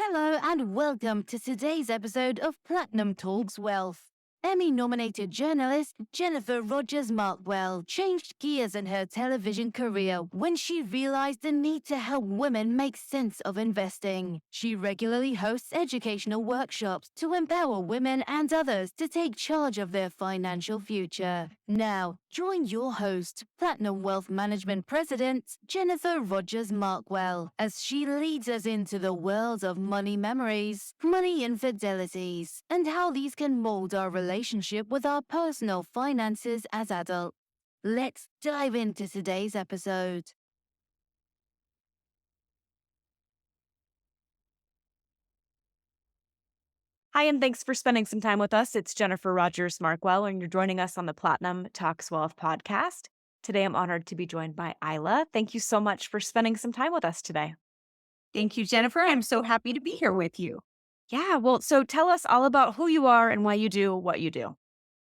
Hello and welcome to today's episode of Platinum Talks Wealth. Emmy-nominated journalist Jennifer Rogers Markwell changed gears in her television career when she realized the need to help women make sense of investing. She regularly hosts educational workshops to empower women and others to take charge of their financial future. Now, join your host, Platinum Wealth Management President Jennifer Rogers Markwell, as she leads us into the world of money memories, money infidelities, and how these can mold our relationship with our personal finances as adults. Let's dive into today's episode. Hi, and thanks for spending some time with us. It's Jennifer Rogers Markwell, and you're joining us on the Platinum Talks Wealth podcast. Today, I'm honored to be joined by Ila. Thank you so much for spending some time with us today. Thank you, Jennifer. I'm so happy to be here with you. Yeah, well, so tell us all about who you are and why you do what you do.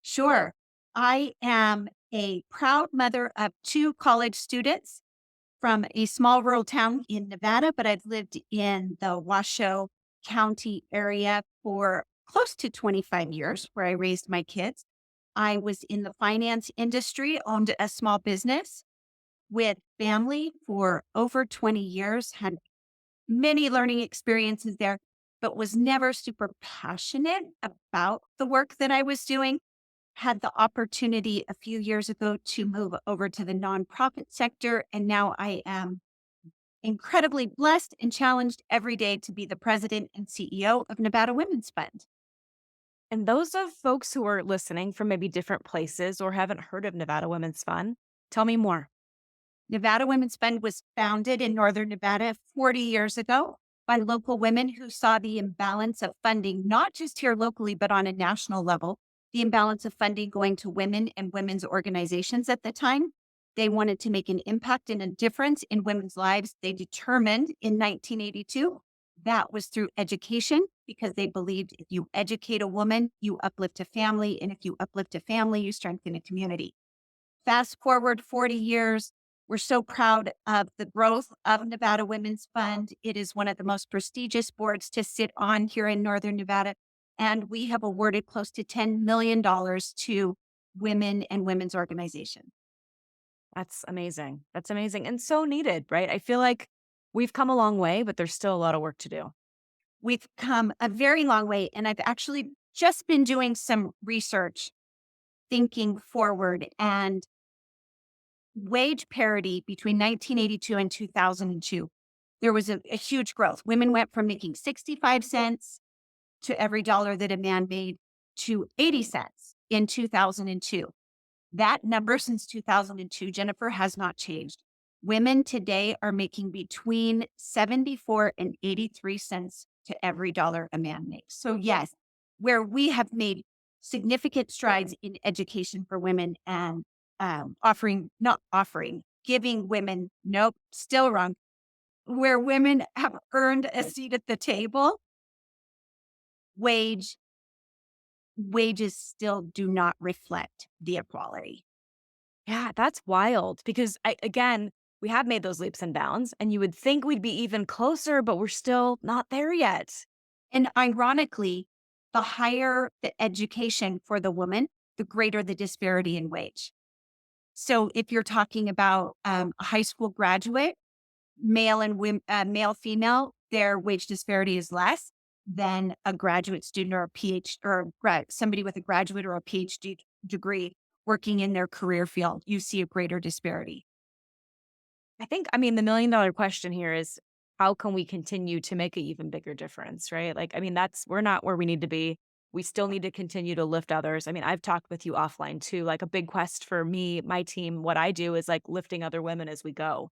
Sure. I am a proud mother of two college students from a small rural town in Nevada, but I've lived in the Washoe County area for close to 25 years where I raised my kids. I was in the finance industry, owned a small business with family for over 20 years, had many learning experiences there, but was never super passionate about the work that I was doing. Had the opportunity a few years ago to move over to the nonprofit sector. And now I am incredibly blessed and challenged every day to be the president and CEO of Nevada Women's Fund. And those of folks who are listening from maybe different places or haven't heard of Nevada Women's Fund, tell me more. Nevada Women's Fund was founded in Northern Nevada 40 years ago by local women who saw the imbalance of funding, not just here locally, but on a national level, the imbalance of funding going to women and women's organizations at the time. They wanted to make an impact and a difference in women's lives. They determined in 1982 that was through education, because they believed if you educate a woman, you uplift a family. And if you uplift a family, you strengthen a community. Fast forward 40 years, we're so proud of the growth of Nevada Women's Fund. It is one of the most prestigious boards to sit on here in Northern Nevada. And we have awarded close to $10 million to women and women's organizations. That's amazing. That's amazing and so needed, right? I feel like we've come a long way, but there's still a lot of work to do. We've come a very long way. And I've actually just been doing some research, thinking forward, and wage parity between 1982 and 2002, there was a huge growth. Women went from making 65 cents to every dollar that a man made to 80 cents in 2002. That number since 2002, Jennifer, has not changed. Women today are making between 74 and 83 cents to every dollar a man makes. So yes, where we have made significant strides in education for women and giving women, nope, still wrong, where women have earned a seat at the table, wages still do not reflect the equality. Yeah, that's wild because again, we have made those leaps and bounds and you would think we'd be even closer, but we're still not there yet. And ironically, the higher the education for the woman, the greater the disparity in wage. So if you're talking about a high school graduate, male and female, their wage disparity is less than a graduate student or a PhD or somebody with a graduate or a PhD degree working in their career field. You see a greater disparity. I mean, the $1 million question here is how can we continue to make an even bigger difference, right? We're not where we need to be. We still need to continue to lift others. I mean, I've talked with you offline too, like a big quest for me, my team, what I do is like lifting other women as we go.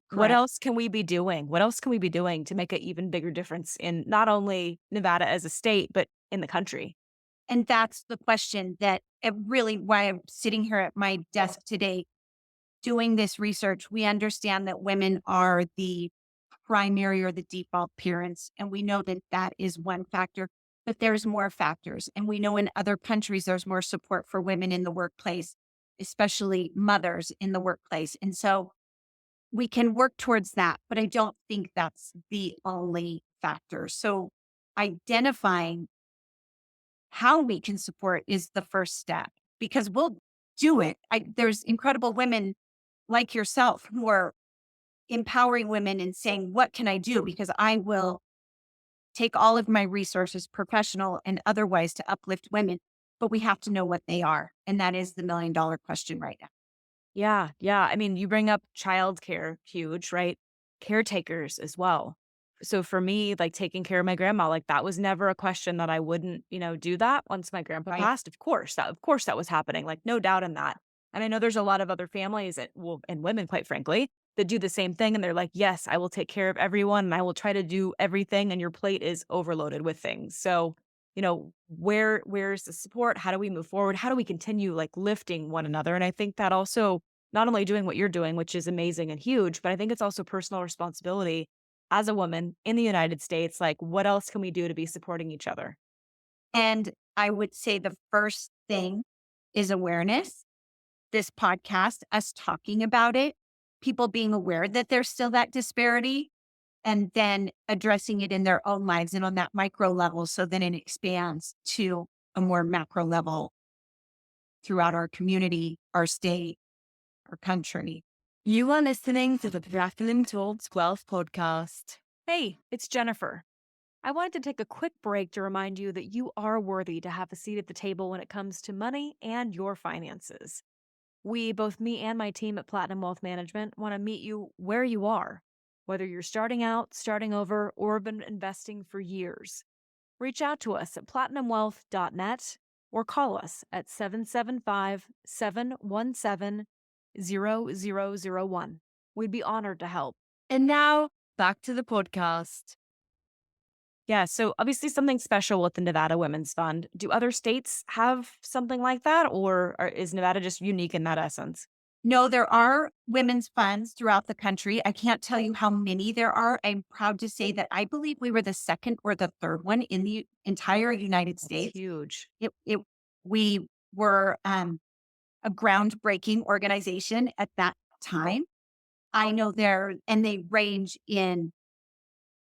Correct. What else can we be doing? What else can we be doing to make an even bigger difference in not only Nevada as a state, but in the country? And that's the question that really why I'm sitting here at my desk today doing this research. We understand that women are the primary or the default parents, and we know that that is one factor, but there's more factors. And we know in other countries, there's more support for women in the workplace, especially mothers in the workplace. And so we can work towards that, but I don't think that's the only factor. So identifying how we can support is the first step because we'll do it. There's incredible women like yourself who are empowering women and saying, what can I do? Because I will take all of my resources, professional and otherwise, to uplift women, but we have to know what they are. And that is the $1 million question right now. Yeah, yeah. I mean, you bring up childcare, huge, right? Caretakers as well. So for me, like taking care of my grandma, like that was never a question that I wouldn't, do that once my grandpa Right. passed. Of course that was happening. Like no doubt in that. And I know there's a lot of other families and women, quite frankly, that do the same thing. And they're like, yes, I will take care of everyone and I will try to do everything. And your plate is overloaded with things. So, where's the support? How do we move forward? How do we continue like lifting one another? And I think that also not only doing what you're doing, which is amazing and huge, but I think it's also personal responsibility as a woman in the United States. Like, what else can we do to be supporting each other? And I would say the first thing is awareness. This podcast, us talking about it, people being aware that there's still that disparity, and then addressing it in their own lives and on that micro level. So then it expands to a more macro level throughout our community, our state, our country. You are listening to the Platinum Talks Wealth podcast. Hey, it's Jennifer. I wanted to take a quick break to remind you that you are worthy to have a seat at the table when it comes to money and your finances. Both me and my team at Platinum Wealth Management, want to meet you where you are, whether you're starting out, starting over, or have been investing for years. Reach out to us at platinumwealth.net or call us at 775-717-0001. We'd be honored to help. And now, back to the podcast. Yeah, so obviously something special with the Nevada Women's Fund. Do other states have something like that, or is Nevada just unique in that essence? No, there are women's funds throughout the country. I can't tell you how many there are. I'm proud to say that I believe we were the second or the third one in the entire United That's States. huge. We were a groundbreaking organization at that time. I know and they range in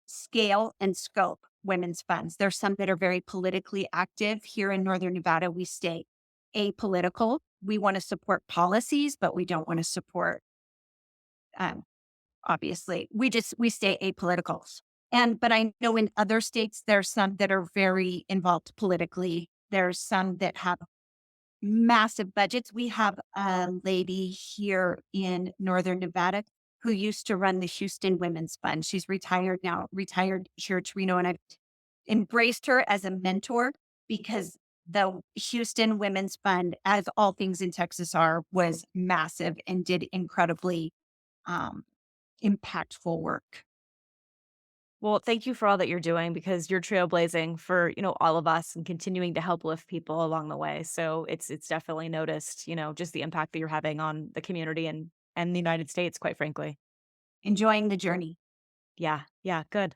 scale and scope, women's funds. There's some that are very politically active. Here in Northern Nevada, we stay apolitical. We want to support policies, but we don't want to support, obviously. We stay apolitical. But I know in other states, there's some that are very involved politically. There's some that have massive budgets. We have a lady here in Northern Nevada who used to run the Houston Women's Fund. She's retired now, retired here at Reno, and I've embraced her as a mentor because the Houston Women's Fund, as all things in Texas are, was massive and did incredibly impactful work. Well, thank you for all that you're doing because you're trailblazing for, all of us and continuing to help lift people along the way. So it's definitely noticed, just the impact that you're having on the community and the United States, quite frankly. Enjoying the journey. Yeah, yeah, good.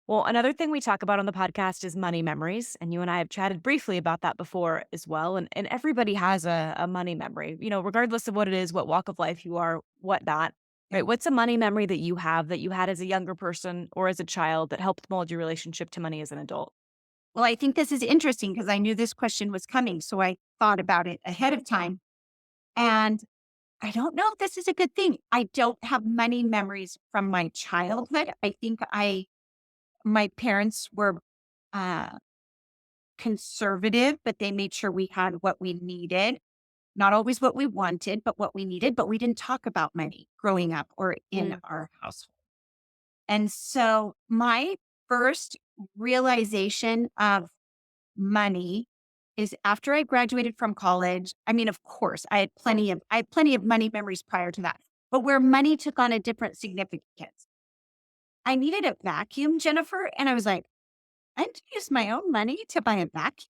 Well, another thing we talk about on the podcast is money memories. And you and I have chatted briefly about that before as well. And everybody has a money memory, regardless of what it is, what walk of life you are, whatnot. Right. What's a money memory that you have that you had as a younger person or as a child that helped mold your relationship to money as an adult? Well, I think this is interesting because I knew this question was coming. So I thought about it ahead of time. And I don't know if this is a good thing. I don't have money memories from my childhood. I think my parents were conservative, but they made sure we had what we needed. Not always what we wanted, but what we needed. But we didn't talk about money growing up or in our household. And so my first realization of money is after I graduated from college. I mean, of course, I had plenty of money memories prior to that, but where money took on a different significance. I needed a vacuum, Jennifer, and I was like, I had to use my own money to buy a vacuum.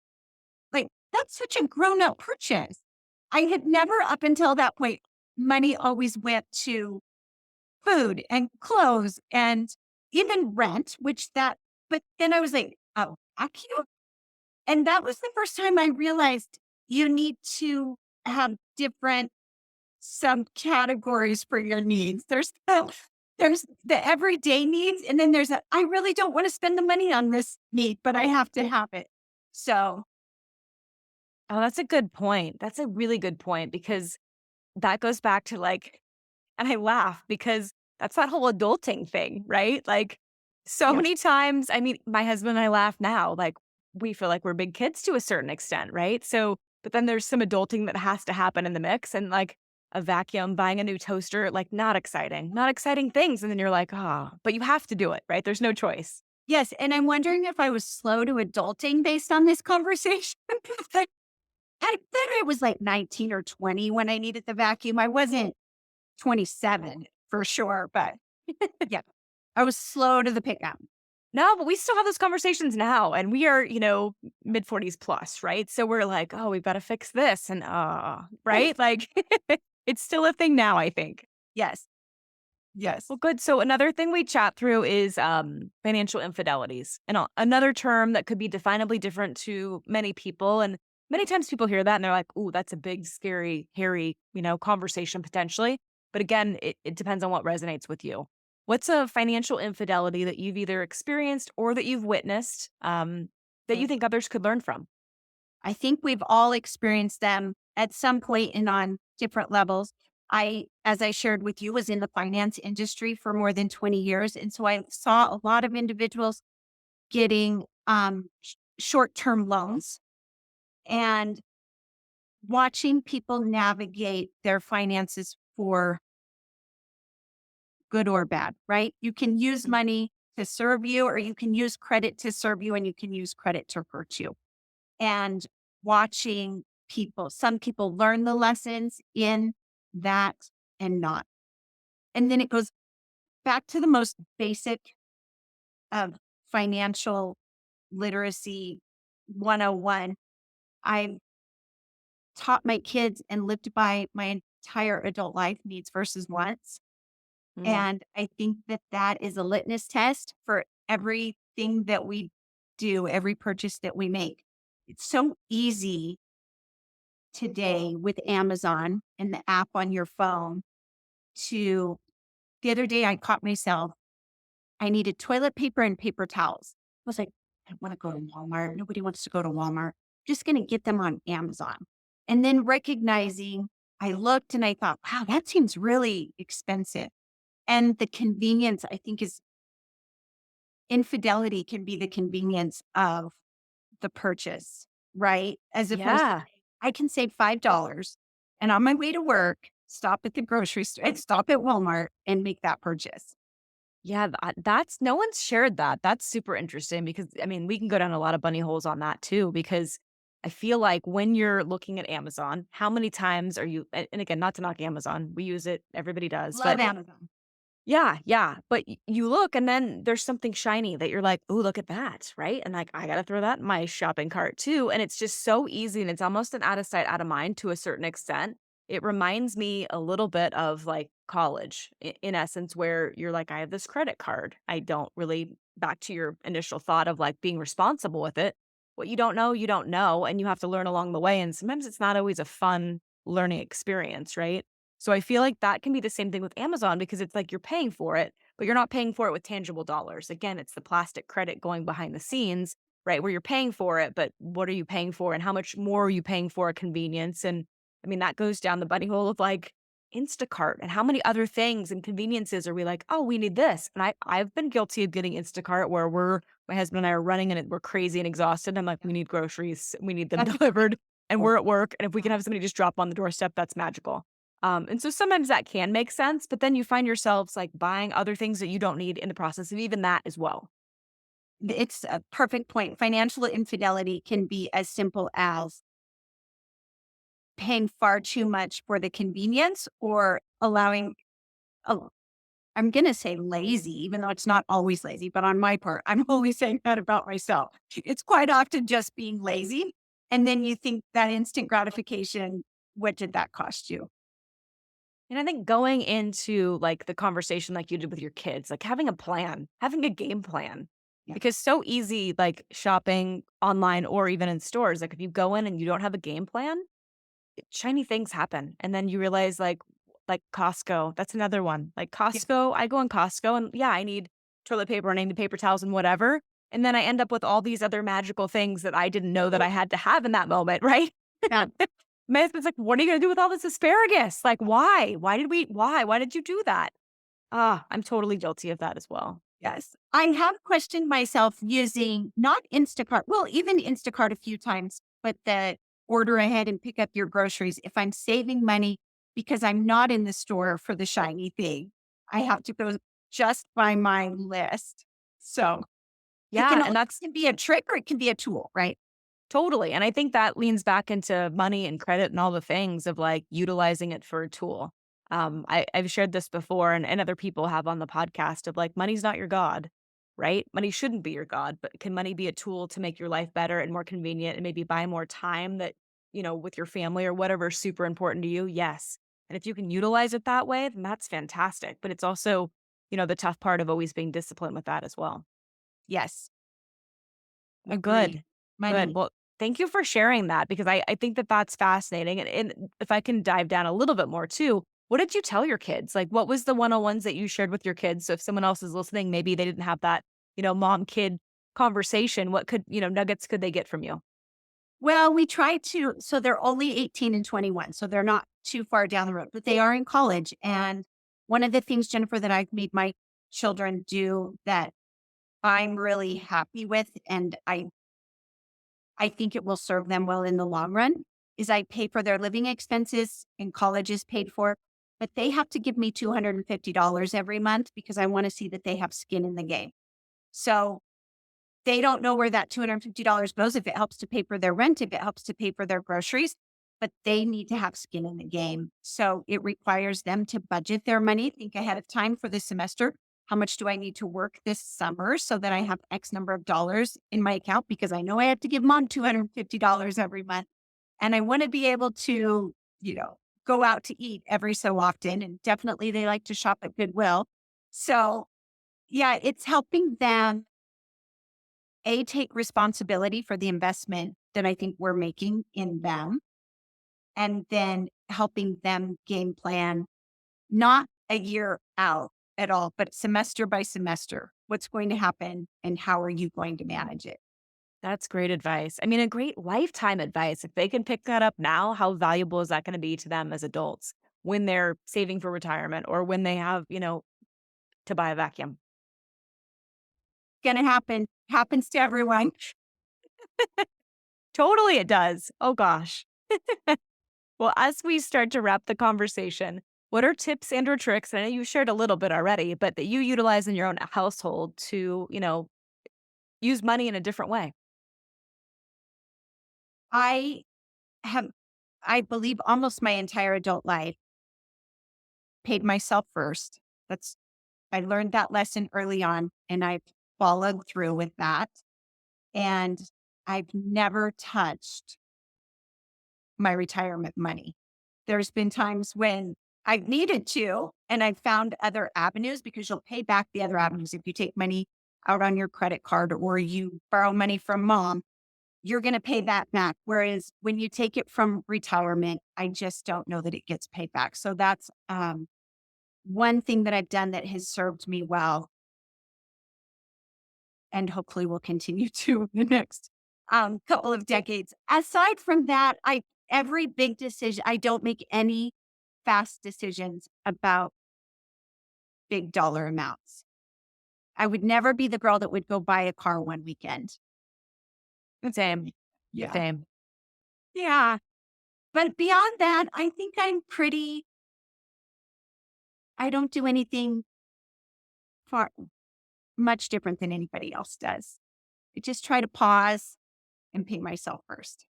Like, that's such a grown-up purchase. I had never up until that point, money always went to food and clothes and even rent, but then I was like, oh, vacuum? And that was the first time I realized you need to have different subcategories for your needs. There's the everyday needs, and then there's I really don't want to spend the money on this need, but I have to have it. So Oh, that's a good point. That's a really good point because that goes back to like, and I laugh because that's that whole adulting thing, right? Like, so yes, many times, I mean, my husband and I laugh now, like, we feel like we're big kids to a certain extent, right? So, but then there's some adulting that has to happen in the mix and like a vacuum, buying a new toaster, like, not exciting things. And then you're like, oh, but you have to do it, right? There's no choice. yes, and I'm wondering if I was slow to adulting based on this conversation. I think I was like 19 or 20 when I needed the vacuum. I wasn't 27 for sure, but yeah, I was slow to the pickup. No, but we still have those conversations now. And we are, mid 40s plus, right? So we're like, oh, we've got to fix this. And, right? Like, it's still a thing now, I think. Yes. Yes. Well, good. So another thing we chat through is financial infidelities, and another term that could be definably different to many people. And many times people hear that and they're like, "Ooh, that's a big, scary, hairy, conversation potentially." But again, it depends on what resonates with you. What's a financial infidelity that you've either experienced or that you've witnessed that you think others could learn from? I think we've all experienced them at some point and on different levels. As I shared with you, was in the finance industry for more than 20 years. And so I saw a lot of individuals getting short-term loans and watching people navigate their finances for good or bad, right? You can use money to serve you, or you can use credit to serve you, and you can use credit to hurt you. And watching some people learn the lessons in that and not. And then it goes back to the most basic of financial literacy 101. I taught my kids and lived by my entire adult life needs versus wants. Mm. And I think that is a litmus test for everything that we do, every purchase that we make. It's so easy today with Amazon and the app on your phone to the other day I caught myself. I needed toilet paper and paper towels. I was like, I don't want to go to Walmart. Nobody wants to go to Walmart. Just going to get them on Amazon. And then recognizing, I looked and I thought, wow, that seems really expensive. And the convenience, I think, is infidelity can be the convenience of the purchase, right? As opposed to, Yeah. I can save $5 and on my way to work, stop at the grocery store and stop at Walmart and make that purchase. Yeah, that's no one's shared that. That's super interesting because I mean, we can go down a lot of bunny holes on that too, because I feel like when you're looking at Amazon, how many times are you, and again, not to knock Amazon, we use it, everybody does, Love but Amazon. yeah, yeah. But you look and then there's something shiny that you're like, oh, look at that. Right. And like, I got to throw that in my shopping cart too. And it's just so easy. And it's almost an out of sight, out of mind to a certain extent. It reminds me a little bit of like college in essence, where you're like, I have this credit card. I don't really, back to your initial thought of like being responsible with it. What you don't know, you don't know. And you have to learn along the way. And sometimes it's not always a fun learning experience. Right. So I feel like that can be the same thing with Amazon because it's like you're paying for it, but you're not paying for it with tangible dollars. Again, it's the plastic credit going behind the scenes, right? Where you're paying for it, but what are you paying for and how much more are you paying for a convenience? And I mean, that goes down the bunny hole of like Instacart and how many other things and conveniences are we like, oh, we need this. And I've been guilty of getting Instacart where my husband and I are running and we're crazy and exhausted. I'm like, we need groceries, we need them That's delivered and cool. we're at work. And if we can have somebody just drop on the doorstep, that's magical. And so sometimes that can make sense, but then you find yourselves like buying other things that you don't need in the process of even that as well. It's a perfect point. Financial infidelity can be as simple as paying far too much for the convenience or allowing, oh, I'm going to say lazy, even though it's not always lazy, but on my part, I'm always saying that about myself. It's quite often just being lazy. And then you think that instant gratification, what did that cost you? And I think going into like the conversation like you did with your kids, like having a plan, having a game plan, Yeah. because so easy, like shopping online or even in stores, like if you go in and you don't have a game plan, shiny things happen. And then you realize like Costco, that's another one. Like Costco, I go in Costco and yeah, I need toilet paper and I need paper towels and whatever. And then I end up with all these other magical things that I didn't know that I had to have in that moment, right? Yeah. My husband's like, what are you going to do with all this asparagus? Like, why? Why did you do that? Ah, I'm totally guilty of that as well. Yes. I have questioned myself using not Instacart, well, even Instacart a few times, but the order ahead and pick up your groceries. If I'm saving money because I'm not in the store for the shiny thing, I have to go just by my list. So Yeah. it And that's can be a trick or it can be a tool, right? totally. And I think that leans back into money and credit and all the things of like utilizing it for a tool. I've shared this before and other people have on the podcast of like, money's not your God, right? Money shouldn't be your God, but can money be a tool to make your life better and more convenient and maybe buy more time that, with your family or whatever is super important to you? Yes. And if you can utilize it that way, then that's fantastic. But it's also, the tough part of always being disciplined with that as well. Yes. Well, Agreed. good. Good. Money. Well, thank you for sharing that because I think that that's fascinating. And if I can dive down a little bit more too, what did you tell your kids? Like, what was the one-on-ones that you shared with your kids? So if someone else is listening, maybe they didn't have that, mom kid conversation. What could, nuggets could they get from you? Well, we try to, so they're only 18 and 21, so they're not too far down the road, but they are in college. And one of the things, Jennifer, that I've made my children do that I'm really happy with, and I think it will serve them well in the long run, is I pay for their living expenses and college is paid for, but they have to give me $250 every month because I want to see that they have skin in the game. So they don't know where that $250 goes, if it helps to pay for their rent, if it helps to pay for their groceries, but they need to have skin in the game. So it requires them to budget their money, think ahead of time for the semester. How much do I need to work this summer so that I have X number of dollars in my account? Because I know I have to give mom $250 every month. And I want to be able to, go out to eat every so often. And definitely they like to shop at Goodwill. So yeah, it's helping them take responsibility for the investment that I think we're making in them, and then helping them game plan, not a year out at all, but semester by semester. What's going to happen and how are you going to manage it? That's great advice. I mean, a great lifetime advice. If they can pick that up now, how valuable is that going to be to them as adults when they're saving for retirement or when they have, to buy a vacuum? Going to happen. Happens to everyone. Totally, it does. Oh, gosh. Well, as we start to wrap the conversation, what are tips and or tricks? I know you shared a little bit already, but that you utilize in your own household to, use money in a different way? I have, I believe, almost my entire adult life paid myself first. I learned that lesson early on and I've followed through with that. And I've never touched my retirement money. There's been times when I've needed to, and I've found other avenues because you'll pay back the other avenues. If you take money out on your credit card or you borrow money from mom, you're going to pay that back. Whereas when you take it from retirement, I just don't know that it gets paid back. So that's one thing that I've done that has served me well and hopefully will continue to in the next couple of decades. Aside from that, every big decision, I don't make any fast decisions about big dollar amounts. I would never be the girl that would go buy a car one weekend. Same. Yeah. Same. Yeah. But beyond that, I think I don't do anything far much different than anybody else does. I just try to pause and pay myself first.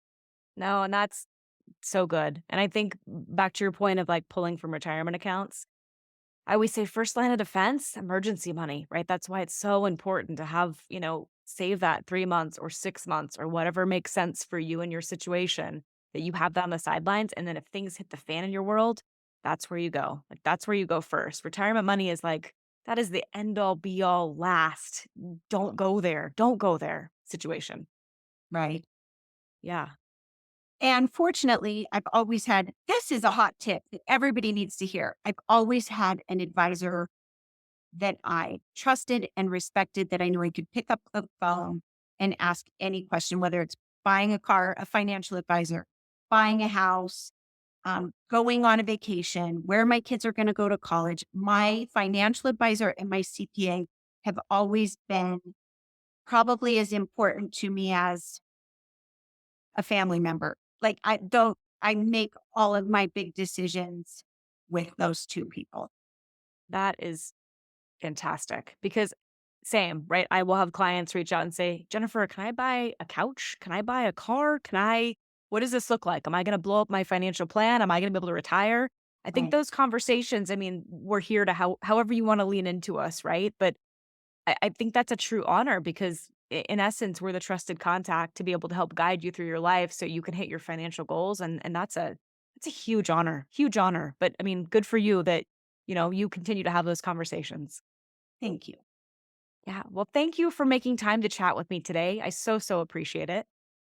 No, and that's so good. And I think back to your point of like pulling from retirement accounts, I always say first line of defense, emergency money, right? That's why it's so important to have, save that 3 months or 6 months or whatever makes sense for you and your situation, that you have that on the sidelines. And then if things hit the fan in your world, that's where you go. Like that's where you go first. Retirement money is like, that is the end all be all last. Don't go there. Don't go there situation. Right. Yeah. And fortunately, I've always had, this is a hot tip that everybody needs to hear. I've always had an advisor that I trusted and respected, that I knew I could pick up the phone and ask any question, whether it's buying a car, a financial advisor, buying a house, going on a vacation, where my kids are going to go to college. My financial advisor and my CPA have always been probably as important to me as a family member. Like I make all of my big decisions with those two people. That is fantastic because same, right? I will have clients reach out and say, Jennifer, can I buy a couch? Can I buy a car? What does this look like? Am I going to blow up my financial plan? Am I going to be able to retire? I think Right. those conversations, I mean, we're here to however you want to lean into us, right? But I think that's a true honor because in essence, we're the trusted contact to be able to help guide you through your life so you can hit your financial goals. And that's a huge honor, huge honor. But I mean, good for you that, you continue to have those conversations. Thank you. Yeah. Well, thank you for making time to chat with me today. I so appreciate it.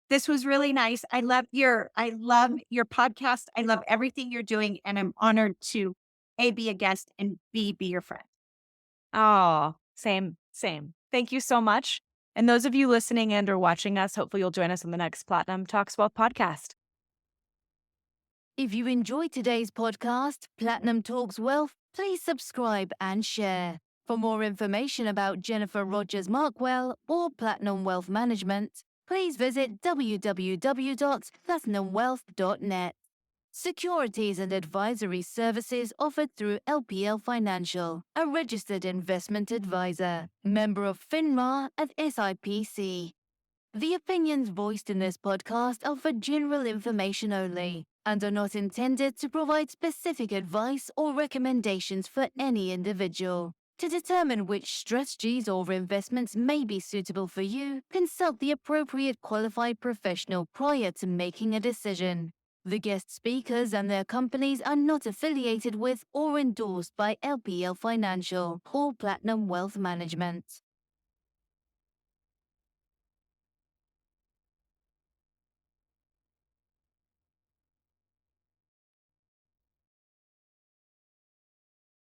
This was really nice. I love your podcast. I love everything you're doing. And I'm honored to A, be a guest, and B, be your friend. Oh, same. Thank you so much. And those of you listening and or watching us, hopefully you'll join us on the next Platinum Talks Wealth podcast. If you enjoyed today's podcast, Platinum Talks Wealth, please subscribe and share. For more information about Jennifer Rogers Markwell or Platinum Wealth Management, please visit www.platinumwealth.net. Securities and advisory services offered through LPL Financial, a registered investment advisor, member of FINRA and SIPC. The opinions voiced in this podcast are for general information only and are not intended to provide specific advice or recommendations for any individual. To determine which strategies or investments may be suitable for you, consult the appropriate qualified professional prior to making a decision. The guest speakers and their companies are not affiliated with or endorsed by LPL Financial or Platinum Wealth Management.